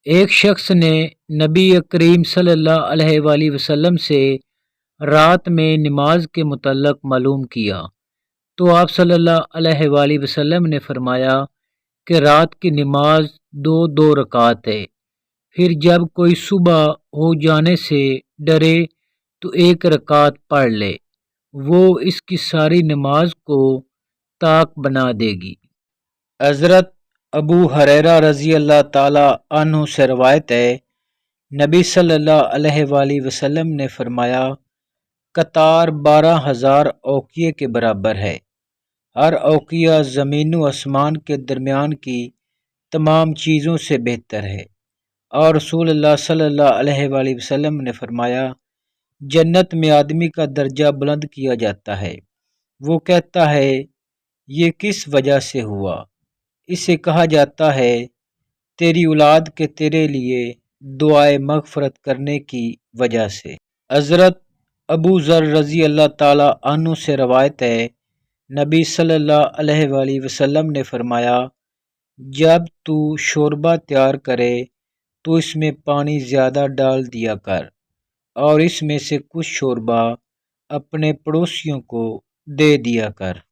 ایک شخص نے نبی کریم صلی اللہ علیہ وآلہ وسلم سے رات میں نماز کے متعلق معلوم کیا تو آپ صلی اللہ علیہ وآلہ وسلم نے فرمایا کہ رات کی نماز دو دو رکعت ہے، پھر جب کوئی صبح ہو جانے سے ڈرے تو ایک رکعت پڑھ لے، وہ اس کی ساری نماز کو طاق بنا دے گی۔ حضرت ابو ہریرہ رضی اللہ تعالی عنہ سے روایت ہے، نبی صلی اللہ علیہ وآلہ وسلم نے فرمایا، قطار 12,000 اوقیے کے برابر ہے، ہر اوقیہ زمین و آسمان کے درمیان کی تمام چیزوں سے بہتر ہے۔ اور رسول اللہ صلی اللہ علیہ وآلہ وسلم نے فرمایا، جنت میں آدمی کا درجہ بلند کیا جاتا ہے، وہ کہتا ہے یہ کس وجہ سے ہوا؟ اسے کہا جاتا ہے تیری اولاد کے تیرے لیے دعائے مغفرت کرنے کی وجہ سے۔ حضرت ابو ذر رضی اللہ تعالی عنہ سے روایت ہے، نبی صلی اللہ علیہ وآلہ وسلم نے فرمایا، جب تو شوربہ تیار کرے تو اس میں پانی زیادہ ڈال دیا کر، اور اس میں سے کچھ شوربہ اپنے پڑوسیوں کو دے دیا کر۔